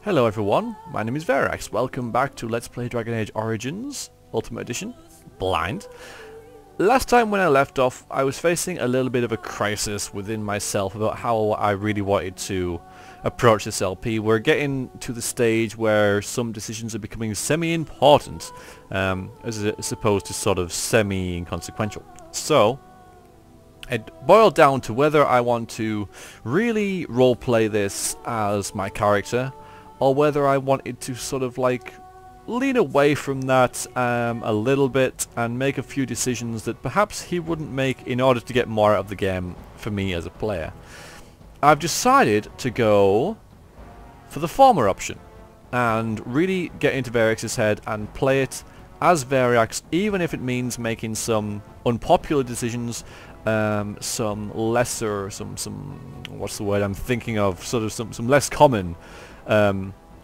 Hello everyone, my name is Verax. Welcome back to Let's Play Dragon Age Origins Ultimate Edition Blind. Last time when I left off, I was facing a little bit of a crisis within myself about how I really wanted to approach this LP. We're getting to the stage where some decisions are becoming semi-important, as opposed to sort of semi-inconsequential. So, it boiled down to whether I want to really roleplay this as my character, or whether I wanted to sort of like lean away from that a little bit and make a few decisions that perhaps he wouldn't make in order to get more out of the game for me as a player. I've decided to go for the former option and really get into Verax's head and play it as Verax, even if it means making some unpopular decisions, some lesser, some what's the word I'm thinking of, sort of some less common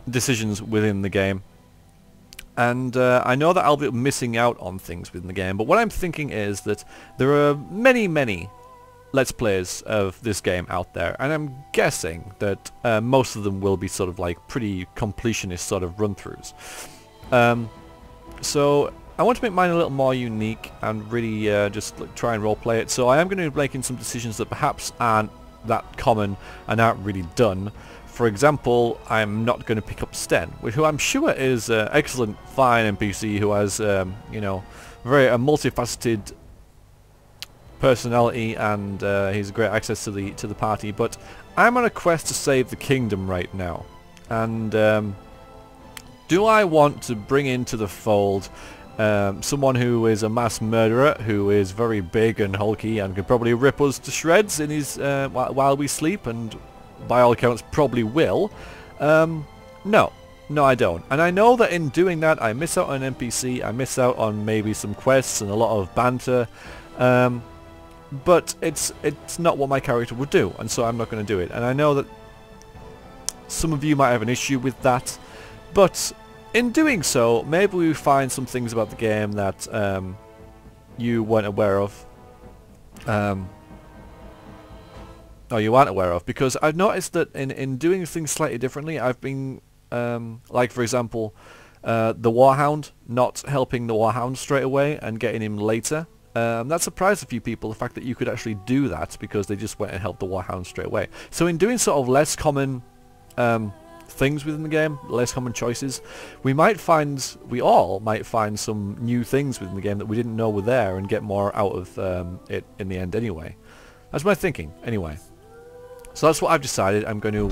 decisions within the game. And I know that I'll be missing out on things within the game, but what I'm thinking is that there are many Let's Plays of this game out there, and I'm guessing that most of them will be sort of like pretty completionist sort of run-throughs. So I want to make mine a little more unique and really just try and roleplay it, so I am going to be making some decisions that perhaps aren't that common and aren't really done. For example, I'm not going to pick up Sten, who I'm sure is an excellent, fine NPC who has, you know, a multifaceted personality, and he's great access to the party. But I'm on a quest to save the kingdom right now, and do I want to bring into the fold someone who is a mass murderer, who is very big and hulky and can probably rip us to shreds in his while we sleep, and by all accounts probably will? No, I don't. And I know that in doing that I miss out on an NPC, I miss out on maybe some quests and a lot of banter, but it's not what my character would do, and so I'm not going to do it. And I know that some of you might have an issue with that, but in doing so, maybe we find some things about the game that you weren't aware of. Or you aren't aware of, because I've noticed that in doing things slightly differently, I've been, like for example, the Warhound, not helping the Warhound straight away and getting him later. That surprised a few people, the fact that you could actually do that, because they just went and helped the Warhound straight away. So in doing sort of less common things within the game, less common choices, we all might find some new things within the game that we didn't know were there and get more out of it in the end anyway. That's my thinking, anyway. So that's what I've decided. I'm going to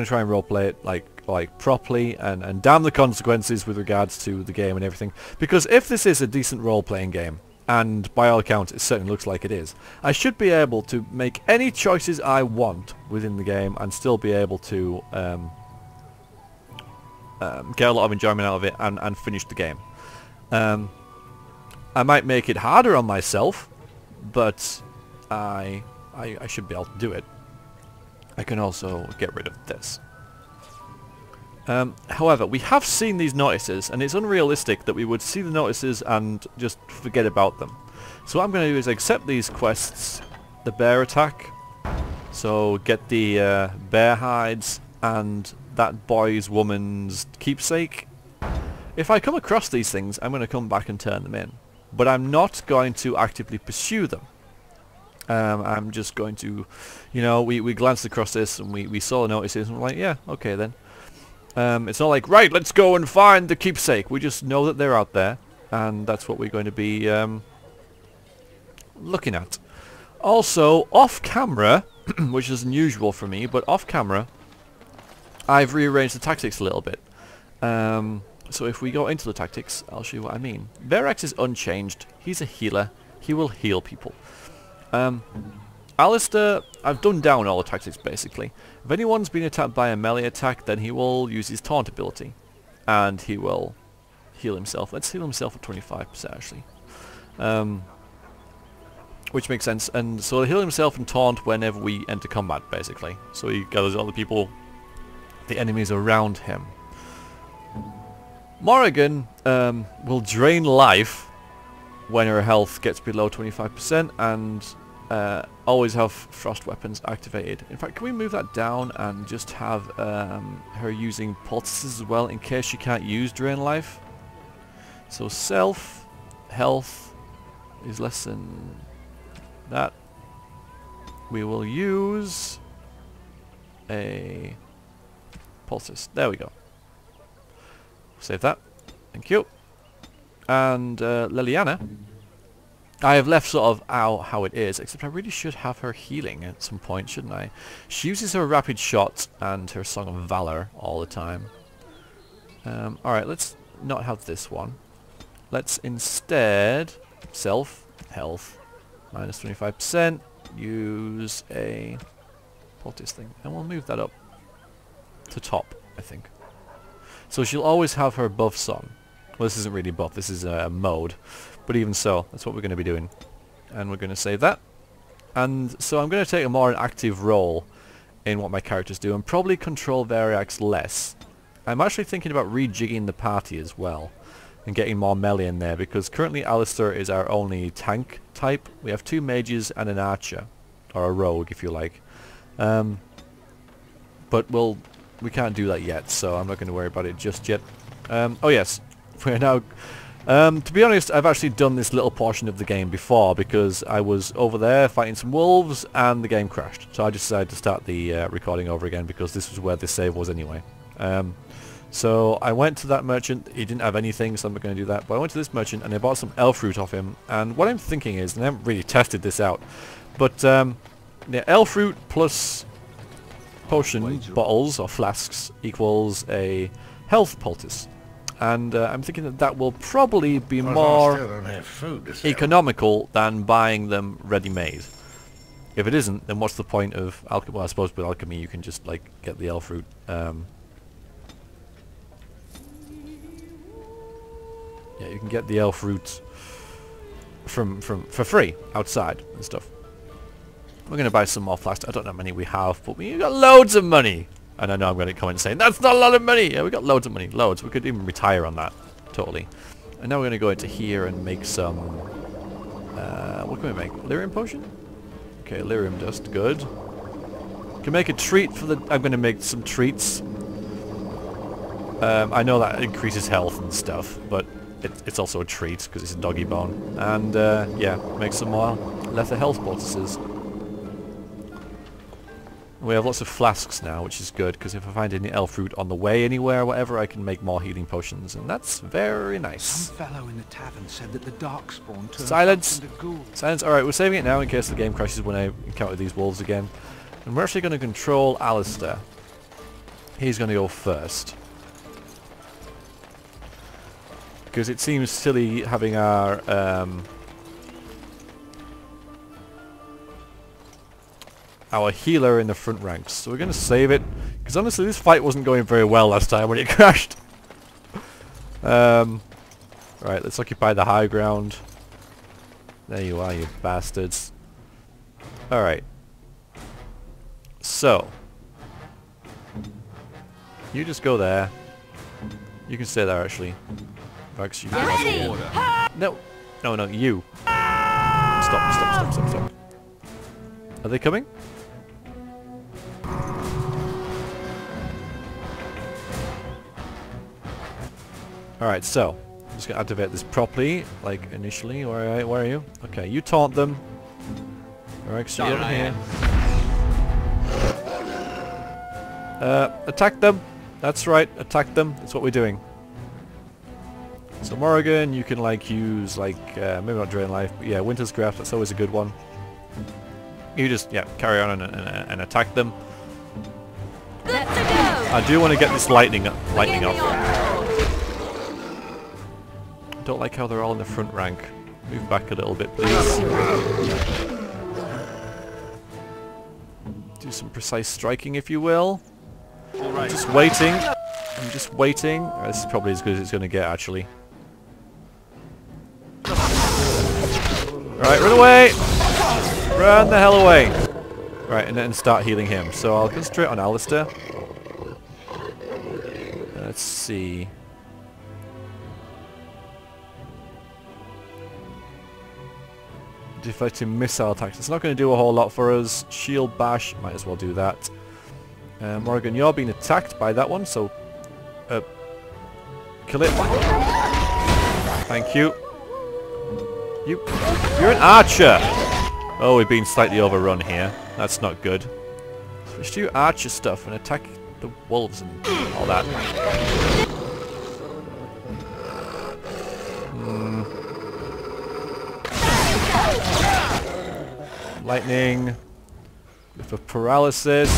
try and roleplay it like properly and damn the consequences with regards to the game and everything. Because if this is a decent role-playing game, and by all accounts it certainly looks like it is, I should be able to make any choices I want within the game and still be able to get a lot of enjoyment out of it and finish the game. I might make it harder on myself, but I should be able to do it. I can also get rid of this. However, we have seen these notices, and it's unrealistic that we would see the notices and just forget about them. So what I'm going to do is accept these quests, the bear attack, so get the bear hides and that woman's keepsake. If I come across these things, I'm going to come back and turn them in, but I'm not going to actively pursue them. I'm just going to, you know, we glanced across this and we saw the notices and we're like, yeah, okay then. It's not like, right, let's go and find the keepsake. We just know that they're out there, and that's what we're going to be looking at. Also, off camera, which is unusual for me, but off camera, I've rearranged the tactics a little bit. So if we go into the tactics, I'll show you what I mean. Verax is unchanged. He's a healer. He will heal people. Alistair, I've done down all the tactics basically. If anyone's been attacked by a melee attack, then he will use his taunt ability, and he will heal himself. Let's heal himself at 25% actually, which makes sense. And so he'll heal himself and taunt whenever we enter combat basically. So he gathers all the people, the enemies around him. Morrigan will drain life when her health gets below 25%, and always have frost weapons activated. In fact, can we move that down and just have her using poultices as well in case she can't use Drain Life? So self, health is less than that. We will use a poultice. There we go. Save that. Thank you. And Liliana, I have left sort of how it is, except I really should have her healing at some point, shouldn't I? She uses her rapid shot and her Song of Valor all the time. Alright, let's not have this one. Let's instead self, health, minus 25%, use a poultice thing. And we'll move that up to top, I think. So she'll always have her buffs on. Well, this isn't really buff, this is a mode. But even so, that's what we're going to be doing. And we're going to save that. And so I'm going to take a more active role in what my characters do and probably control Variax less. I'm actually thinking about rejigging the party as well and getting more melee in there, because currently Alistair is our only tank type. We have 2 mages and an archer, or a rogue if you like. But we can't do that yet, so I'm not going to worry about it just yet. Oh yes, we're now... to be honest, I've actually done this little portion of the game before, because I was over there fighting some wolves and the game crashed. So I just decided to start the recording over again, because this was where the save was anyway. So I went to that merchant. He didn't have anything, so I'm not going to do that. But I went to this merchant and I bought some elf fruit off him. And what I'm thinking is, and I haven't really tested this out, but yeah, elf fruit plus potion bottles or flasks equals a health poultice. And I'm thinking that that will probably be more economical than buying them ready-made. If it isn't, then what's the point of alchemy? Well, I suppose with alchemy you can just like get the elf fruit. Yeah, you can get the elf fruit for free outside and stuff. We're going to buy some more flasks. I don't know how many we have, but we got loads of money. And I know I'm going to comment saying, that's not a lot of money! Yeah, we got loads of money. Loads. We could even retire on that. Totally. And now we're going to go into here and make some... what can we make? Lyrium potion? Okay, lyrium dust. Good. Can make a treat for the... I'm going to make some treats. I know that increases health and stuff, but it's also a treat because it's a doggy bone. And, yeah, make some more leather health poultices. We have lots of flasks now, which is good, because if I find any elf fruit on the way anywhere or whatever, I can make more healing potions, and that's very nice. Some fellow in the tavern said that the darkspawn turned Silence! into ghouls. Silence! Alright, we're saving it now in case the game crashes when I encounter these wolves again. And we're actually going to control Alistair. He's going to go first. Because it seems silly having our healer in the front ranks. So we're going to save it, because honestly this fight wasn't going very well last time when it crashed. Right, let's occupy the high ground. There you are, you bastards. Alright. So. You just go there. You can stay there actually. Vax, you No. No, no, you. Stop. Are they coming? Alright, so I'm just going to activate this properly, like initially. Where are you? Okay, you taunt them. Alright, so you're here. Attack them! That's right, attack them. That's what we're doing. So Morrigan, you can like use like, maybe not Drain Life, but yeah, Winter's Grasp, that's always a good one. You just, yeah, carry on and attack them. I do want to get this lightning off. I don't like how they're all in the front rank. Move back a little bit, please. Do some precise striking, if you will. I'm just waiting. This is probably as good as it's going to get, actually. Right, run away! Run the hell away! Right, and then start healing him. So I'll concentrate on Alistair. Let's see. deflecting missile attacks. It's not going to do a whole lot for us. Shield bash, might as well do that. Morrigan, you're being attacked by that one, so kill it. Thank you. You're an archer. Oh, we've been slightly overrun here. That's not good. Switch to your archer stuff and attack the wolves and all that. Lightning. For paralysis.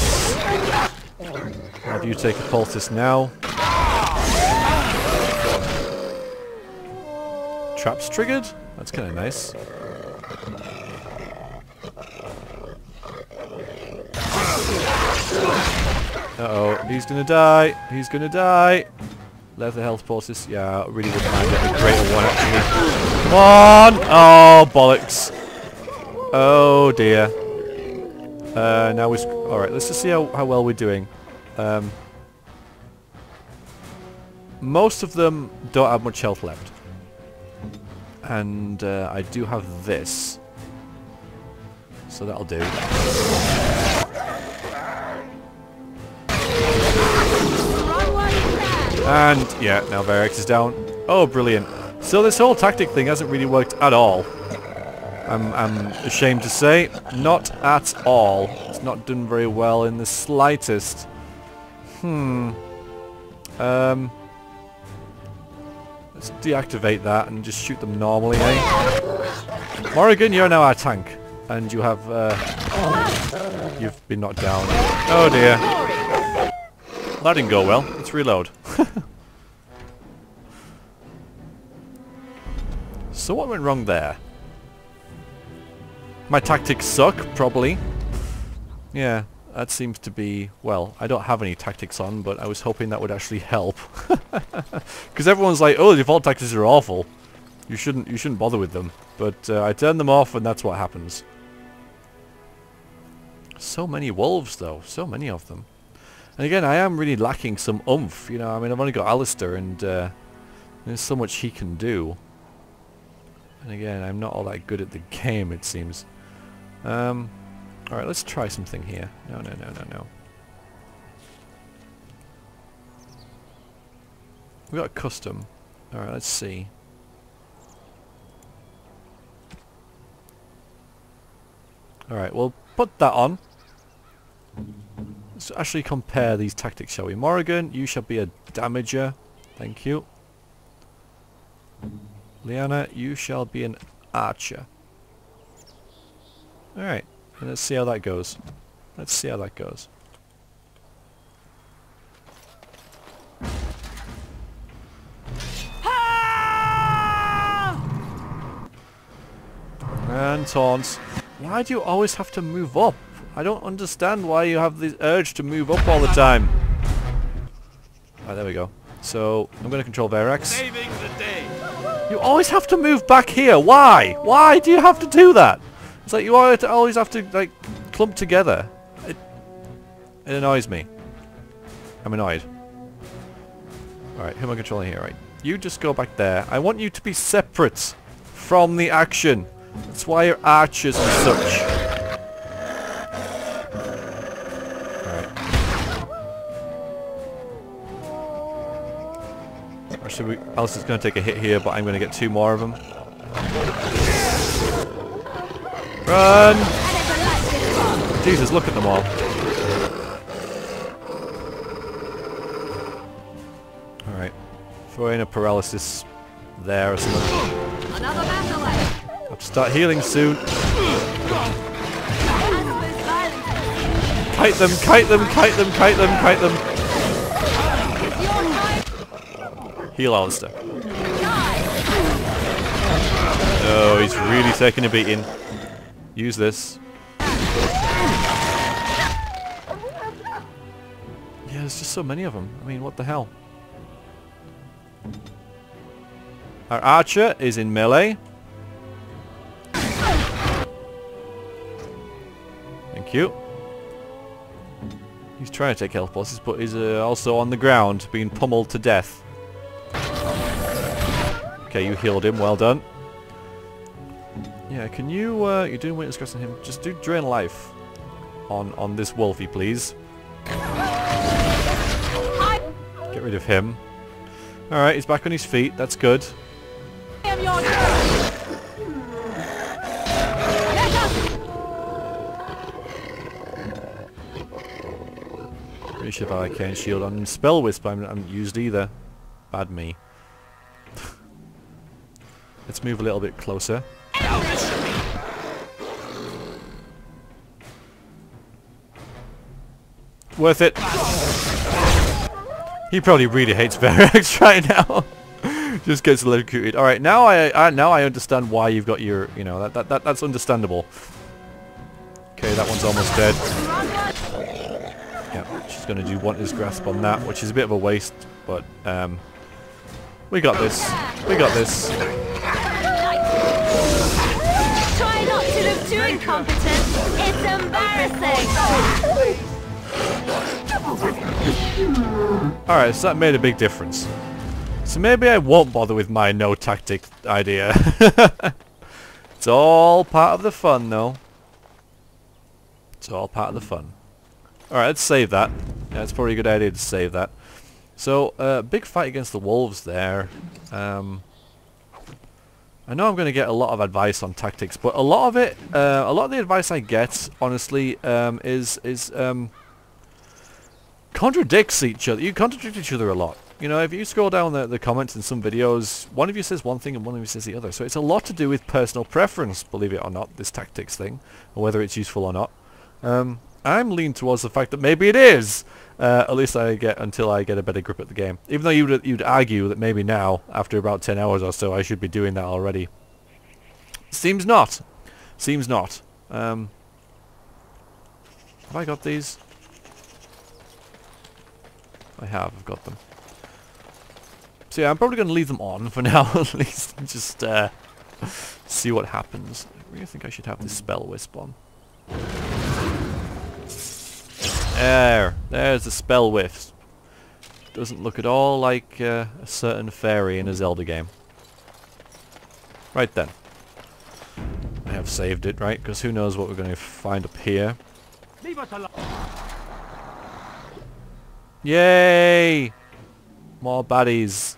Have you take a poultice now? Traps triggered? That's kind of nice. Uh-oh, he's gonna die. He's gonna die. Left the health poultice. Yeah, I really wouldn't mind getting a greater one actually. Come on! Oh, bollocks. Oh dear. Now we're... Alright, let's just see how well we're doing. Most of them don't have much health left. And I do have this. So that'll do. And yeah, now Verex is down. Oh, brilliant. So this whole tactic thing hasn't really worked at all. I'm ashamed to say. Not at all. It's not done very well in the slightest. Let's deactivate that and just shoot them normally, eh? Morrigan, you're now our tank. And you have, you've been knocked down. Oh dear. That didn't go well. Let's reload. So what went wrong there? My tactics suck, probably. Yeah, that seems to be... Well, I don't have any tactics on, but I was hoping that would actually help. Because everyone's like, oh, the default tactics are awful. You shouldn't bother with them. But I turn them off and that's what happens. So many wolves, though. So many of them. And again, I am really lacking some oomph. You know, I mean, I've only got Alistair and there's so much he can do. And again, I'm not all that good at the game, it seems. Alright, let's try something here. No. We got a custom. Alright, let's see. Alright, we'll put that on. Let's actually compare these tactics, shall we? Morrigan, you shall be a damager. Thank you. Liana, you shall be an archer. Alright, and let's see how that goes. Let's see how that goes. And taunts. Why do you always have to move up? I don't understand why you have the urge to move up all the time. Alright, there we go. So, I'm going to control Verex. Saving the day. You always have to move back here. Why? Why do you have to do that? It's like you always have to, like, clump together. It annoys me. I'm annoyed. Alright, who am I controlling here? Right. You just go back there. I want you to be separate from the action. That's why you're archers and such. Actually, Alistair's going to take a hit here, but I'm going to get 2 more of them. Run! Jesus, look at them all. Alright. Throw in a paralysis there or something. I'll have to start healing soon. Kite them, kite them, kite them, kite them, kite them. Heal Alistair. Oh, he's really taking a beating. Use this. Yeah, there's just so many of them. I mean, what the hell? Our archer is in melee. Thank you. He's trying to take health pulses, but he's also on the ground, being pummeled to death. Okay, you healed him. Well done. Yeah, can you, you're doing witness discretion on him. Just do drain life on this Wolfie, please. Get rid of him. Alright, he's back on his feet. That's good. Pretty sure if I can't shield on Spell Wisp, I haven't used either. Bad me. Let's move a little bit closer. Worth it. He probably really hates Verax right now. Just gets electrocuted. All right, now I understand why you've got your, you know, that's understandable. Okay, that one's almost dead. Yeah, she's gonna do Wander's Grasp on that, which is a bit of a waste, but we got this. We got this. Try not to look too incompetent. It's embarrassing. Alright, so that made a big difference. So maybe I won't bother with my no tactic idea. It's all part of the fun though. It's all part of the fun. Alright, let's save that. Yeah, it's probably a good idea to save that. So, big fight against the wolves there. I know I'm going to get a lot of advice on tactics, but a lot of it, a lot of the advice I get, honestly, is contradicts each other. You contradict each other a lot. You know, if you scroll down the comments in some videos, one of you says one thing and one of you says the other. So it's a lot to do with personal preference, believe it or not, this tactics thing, or whether it's useful or not. I'm leaning towards the fact that maybe it is. At least until I get a better grip at the game. Even though you'd argue that maybe now, after about 10 hours or so, I should be doing that already. Seems not. Seems not. Have I got these? I have. I've got them. So yeah, I'm probably going to leave them on for now, at least. Just see what happens. I really think I should have this Spell Wisp on. There's the Spell Wisp. Doesn't look at all like a certain fairy in a Zelda game. Right then. I have saved it, right? Because who knows what we're going to find up here. Leave us alone. Yay! More baddies.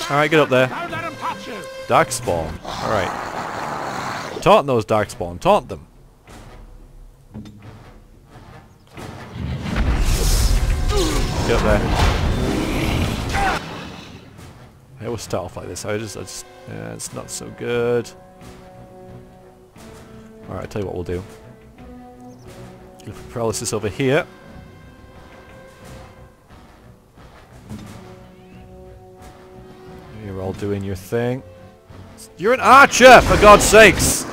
Alright, get up there. Don't let them touch you. Darkspawn. Alright. Taunt those Darkspawn. Taunt them. Get up there. I always start off like this. Yeah, it's not so good. Alright, I'll tell you what we'll do. Look for paralysis over here. You're all doing your thing. You're an archer, for God's sakes!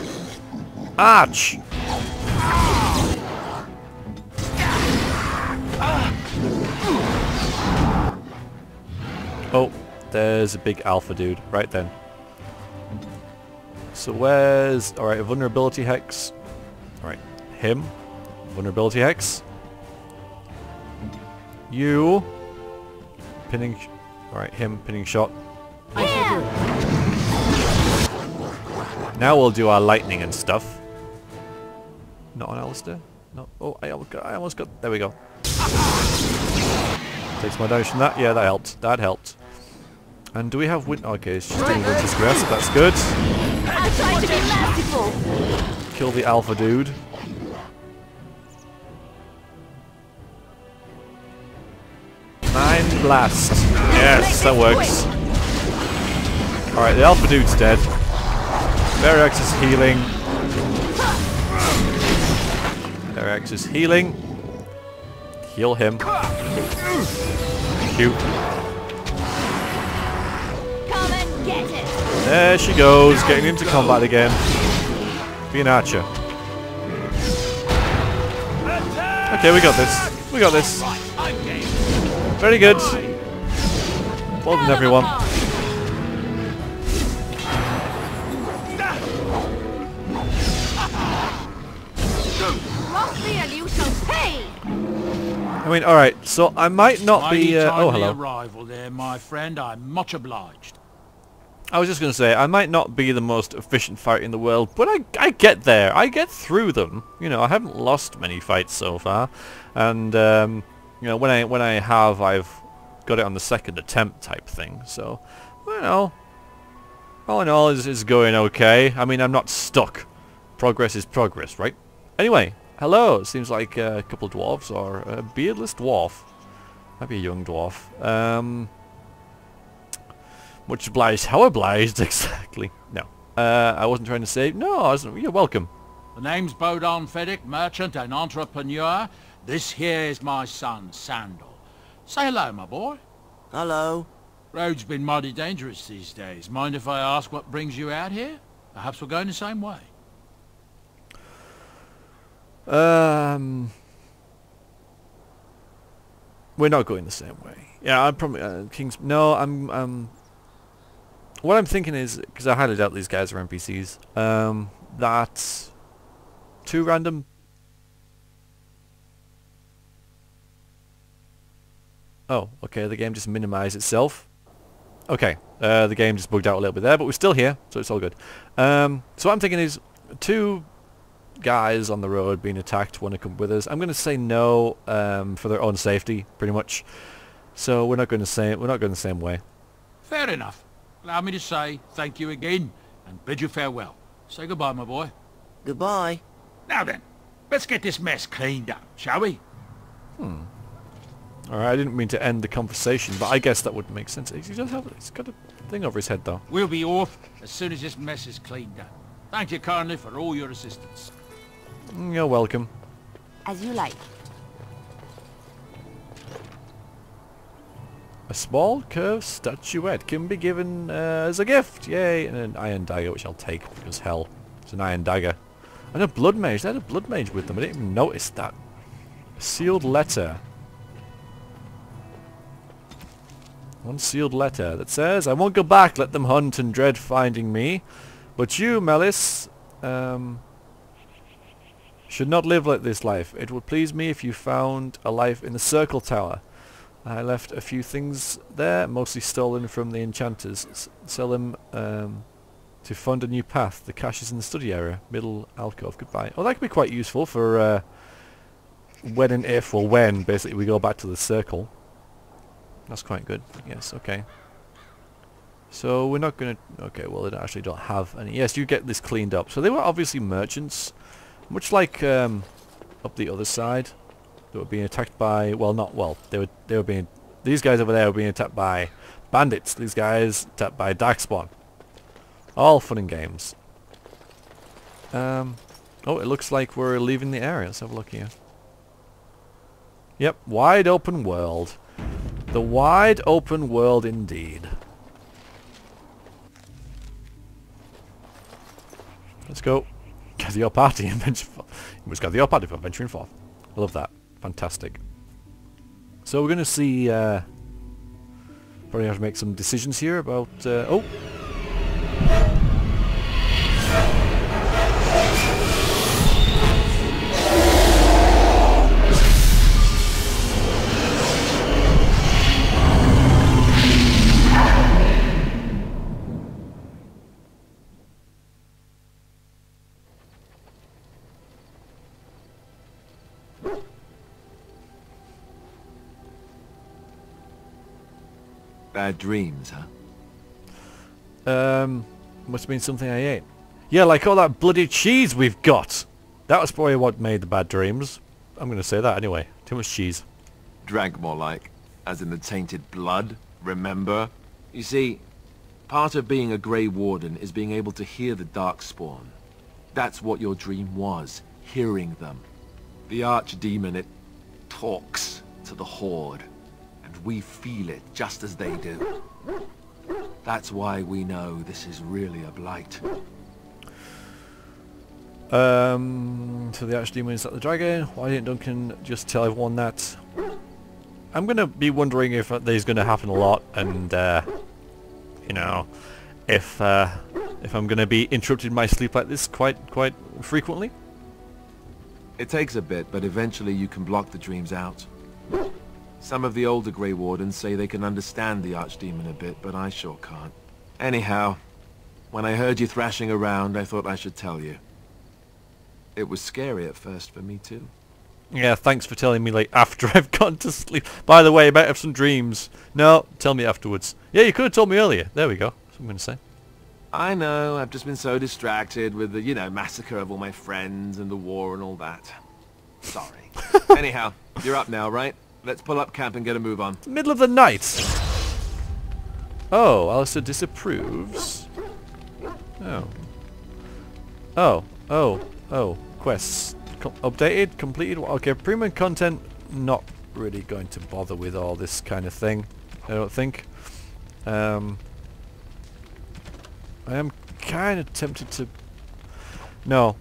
Arch! Oh, there's a big alpha dude. Right then. So where's... Alright, a vulnerability hex. Alright, him. Vulnerability hex. You. Pinning... Alright, him. Pinning shot. Now we'll do our lightning and stuff. Not on Alistair? No. Oh, I almost got... There we go. Takes my damage from that. Yeah, that helped. That helped. And do we have win? Okay, it's just doing Winter's Grasp. That's good. I'll try to be merciful. Kill the alpha dude. Mind Blast. Yes, that works. Alright, the alpha dude's dead. Verax is healing. Verax is healing. Heal him. Cute. Come and get it. There she goes, getting into combat again. Be an archer. Okay, we got this. We got this. Very good. Well done, everyone. I mean, alright, so I might not be... oh, hello. Arrival there, my friend. I'm much obliged. I was just going to say, I might not be the most efficient fighter in the world, but I get there. I get through them. You know, I haven't lost many fights so far. And, you know, when I have, I've got it on the second attempt type thing. So, you know, all in all, it's going okay. I mean, I'm not stuck. Progress is progress, right? Anyway, hello. It seems like a couple of dwarves, or a beardless dwarf. Maybe a young dwarf. Much obliged. How obliged, exactly? No. I wasn't trying to say... No, I wasn't... You're welcome. The name's Bodon Feddick, merchant and entrepreneur. This here is my son, Sandal. Say hello, my boy. Hello. Road's been mighty dangerous these days. Mind if I ask what brings you out here? Perhaps we're going the same way. We're not going the same way. Yeah, I'm probably... King's... No, I'm... What I'm thinking is, because I highly doubt these guys are NPCs, that... Too random... Oh, okay, the game just minimized itself. Okay, the game just bugged out a little bit there, but we're still here, so it's all good. So what I'm thinking is, two guys on the road being attacked want to come with us. I'm going to say no for their own safety, pretty much. So we're not going the same way. Fair enough. Allow me to say thank you again and bid you farewell. Say goodbye, my boy. Goodbye. Now then, let's get this mess cleaned up, shall we? Alright, I didn't mean to end the conversation, but I guess that would make sense. He's got a thing over his head, though. We'll be off as soon as this mess is cleaned up. Thank you kindly for all your assistance. You're welcome. As you like. A small curved statuette can be given as a gift. Yay! And an iron dagger, which I'll take, because hell, it's an iron dagger. And a blood mage. They had a blood mage with them. I didn't even notice that. A sealed letter. One sealed letter that says, I won't go back, let them hunt and dread finding me. But you, Melis, should not live like this life. It would please me if you found a life in the Circle Tower. I left a few things there, mostly stolen from the enchanters. Sell them to fund a new path. The cache is in the study area. Middle alcove. Goodbye. Oh, that could be quite useful for when and if, or when, basically, we go back to the circle. That's quite good. Yes, okay. So we're not going to... Okay, well, they actually don't have any... Yes, you get this cleaned up. So they were obviously merchants. Much like up the other side. They were being attacked by... Well, not... Well, they were being... These guys over there were being attacked by bandits. These guys attacked by darkspawn. All fun and games. Oh, it looks like we're leaving the area. Let's have a look here. Yep, wide open world. The wide open world indeed. Let's go. Gather your party and venture forth. You must gather your party for venturing forth. I love that. Fantastic. So we're going to see... probably have to make some decisions here about... oh! Bad dreams, huh? Must have been something I ate. Yeah, like all that bloody cheese we've got. That was probably what made the bad dreams. I'm going to say that anyway. Too much cheese. Drank more like, as in the tainted blood, remember? You see, part of being a Grey Warden is being able to hear the Darkspawn. That's what your dream was, hearing them. The Archdemon, it talks to the Horde. We feel it just as they do. That's why we know this is really a blight. So the Archdemon is at the dragon. Why didn't Duncan just tell everyone that? I'm gonna be wondering if that is gonna happen a lot, and you know, if I'm gonna be interrupted in my sleep like this quite frequently. It takes a bit, but eventually you can block the dreams out. Some of the older Grey Wardens say they can understand the Archdemon a bit, but I sure can't. Anyhow, when I heard you thrashing around, I thought I should tell you. It was scary at first for me too. Yeah, thanks for telling me, like, after I've gone to sleep. By the way, I might have some dreams. No, tell me afterwards. Yeah, you could have told me earlier. There we go. That's what I'm going to say. I know, I've just been so distracted with the, you know, massacre of all my friends and the war and all that. Sorry. Anyhow, you're up now, right? Let's pull up camp and get a move on. Middle of the night. Oh, Alistair disapproves. Oh. Oh. Quests. Updated, completed. Okay, premium content. Not really going to bother with all this kind of thing, I don't think. I am kind of tempted to... No.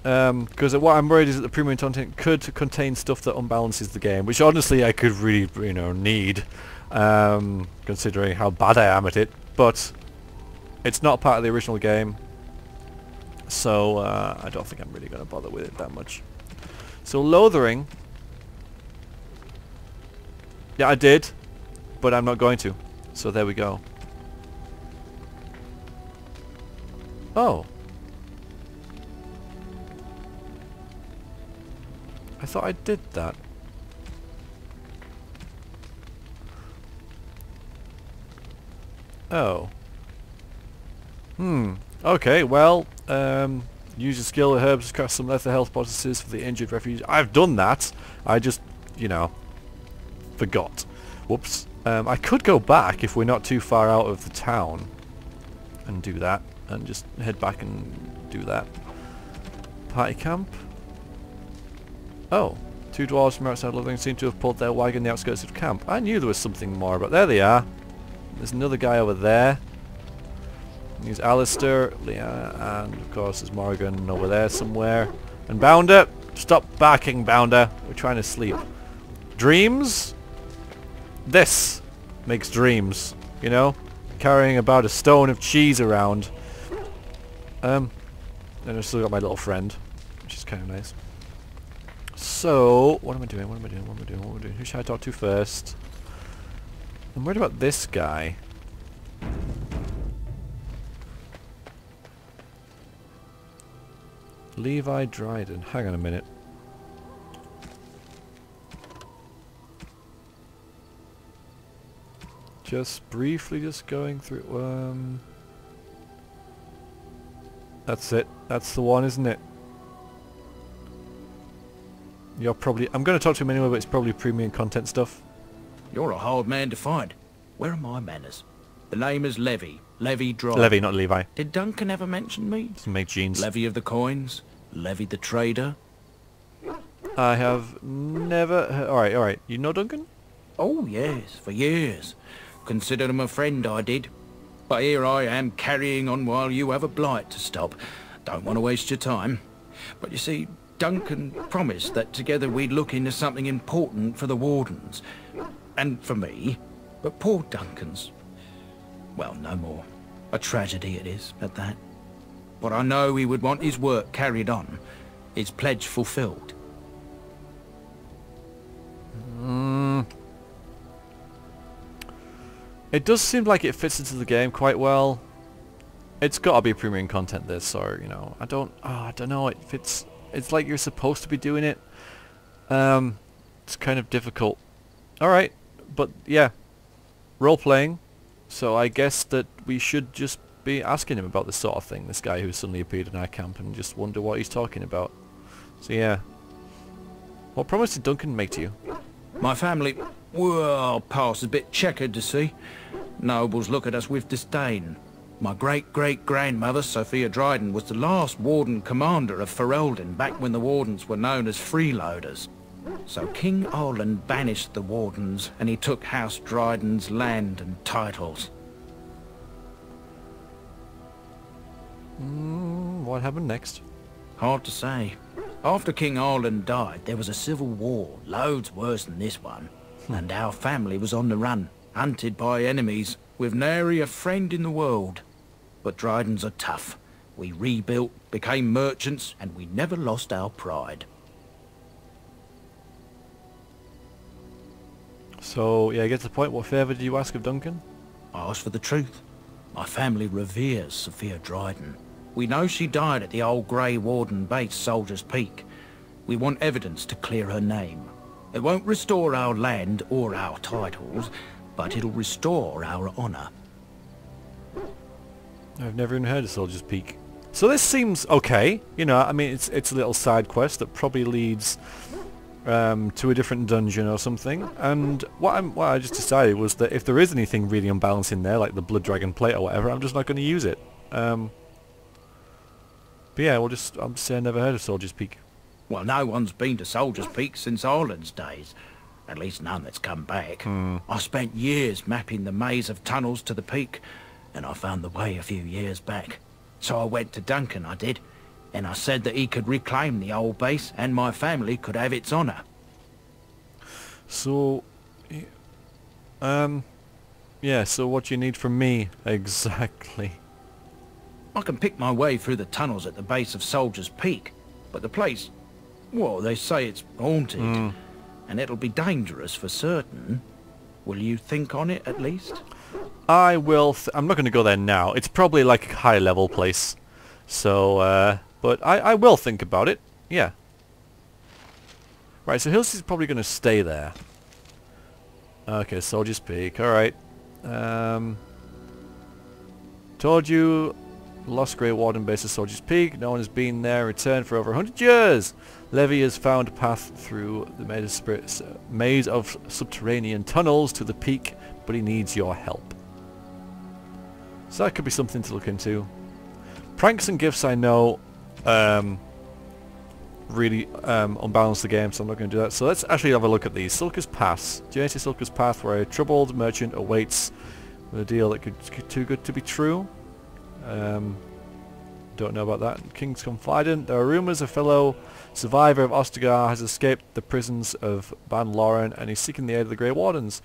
Because what I'm worried is that the premium content could contain stuff that unbalances the game, which honestly I could really, you know, need, considering how bad I am at it. But it's not part of the original game, so I don't think I'm really going to bother with it that much. So Lothering, yeah, I did, but I'm not going to. So there we go. Oh. I thought I did that. Oh. Okay, well, use your skill at herbs to craft some lesser health poultices for the injured refuge. I've done that. I just, you know, forgot. Whoops. I could go back if we're not too far out of the town and do that. And just head back and do that. Party camp. Oh. 2 dwarves from outside Lothering seem to have pulled their wagon in the outskirts of camp. I knew there was something more, but there they are. There's another guy over there. He's Alistair, Leanna, and of course there's Morrigan over there somewhere. And Bounder! Stop barking, Bounder. We're trying to sleep. Dreams? This makes dreams, you know? Carrying about a stone of cheese around. And I've still got my little friend, which is kind of nice. So, what am I doing? Who should I talk to first? I'm worried about this guy. Levi Dryden. Hang on a minute. Just briefly going through... That's it. That's the one, isn't it? You're probably... I'm going to talk to him anyway, but it's probably premium content stuff. You're a hard man to find. Where are my manners? The name is Levy. Levy Dryden. Levy, not Levi. Did Duncan ever mention me? Doesn't make jeans. Levy of the coins? Levy the trader? I have never... Alright. You know Duncan? Oh, yes, for years. Considered him a friend, I did. But here I am carrying on while you have a blight to stop. Don't want to waste your time. But you see, Duncan promised that together we'd look into something important for the Wardens. And for me. But poor Duncan's... well, no more. A tragedy it is, at that. But I know he would want his work carried on. His pledge fulfilled. It does seem like it fits into the game quite well. It's got to be premium content, this, or, you know, I don't know, it fits... It's like you're supposed to be doing it. It's kind of difficult. Alright, but yeah. Role-playing. So I guess that we should just be asking him about this sort of thing. This guy who suddenly appeared in our camp, and just wonder what he's talking about. So yeah. What promise did Duncan make to you? My family, well, past a bit checkered to see. Nobles look at us with disdain. My great-great-grandmother, Sophia Dryden, was the last Warden commander of Ferelden back when the Wardens were known as freeloaders. So King Olin banished the Wardens, and he took House Dryden's land and titles. What happened next? Hard to say. After King Olin died, there was a civil war, loads worse than this one. And our family was on the run, hunted by enemies, with nary a friend in the world. But Drydens are tough. We rebuilt, became merchants, and we never lost our pride. So, yeah, get to the point. What favour did you ask of Duncan? I asked for the truth. My family reveres Sophia Dryden. We know she died at the old Grey Warden base, Soldier's Peak. We want evidence to clear her name. It won't restore our land or our titles, but it'll restore our honour. I've never even heard of Soldier's Peak. So this seems okay. You know, I mean, it's a little side quest that probably leads to a different dungeon or something. And what I just decided was that if there is anything really unbalanced in there, like the Blood Dragon plate or whatever, I'm just not going to use it. But yeah, I'll just say I never heard of Soldier's Peak. Well, no one's been to Soldier's Peak since Ireland's days. At least none that's come back. I spent years mapping the maze of tunnels to the peak, and I found the way a few years back. So I went to Duncan, I did, and I said that he could reclaim the old base and my family could have its honour. So, yeah, so what do you need from me, exactly? I can pick my way through the tunnels at the base of Soldier's Peak, but the place, well, they say it's haunted, and it'll be dangerous for certain. Will you think on it, at least? I will. I'm not going to go there now. It's probably like a high-level place. So, but I will think about it. Yeah. Right, so Hills probably going to stay there. Okay, Soldier's Peak. Alright. Told you. Lost Grey Warden base of Soldier's Peak. No one has been there. Returned for over 100 years. Levy has found a path through the maze of subterranean tunnels to the peak, but he needs your help. So that could be something to look into. Pranks and gifts, I know, really unbalance the game, so I'm not going to do that. So let's actually have a look at these. Sulker's Pass. Journey to Sulker's Path, where a troubled merchant awaits with a deal that could be too good to be true. Don't know about that. King's Confidant. There are rumours a fellow survivor of Ostagar has escaped the prisons of Ban Loren and is seeking the aid of the Grey Wardens.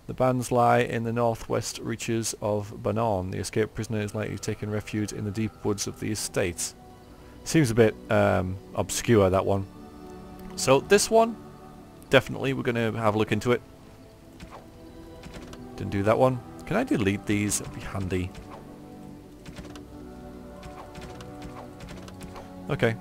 The bands lie in the northwest reaches of Banon. The escaped prisoner is likely taking refuge in the deep woods of the estate. Seems a bit obscure, that one. So this one, definitely we're going to have a look into it. Didn't do that one. Can I delete these? That'd be handy. Okay.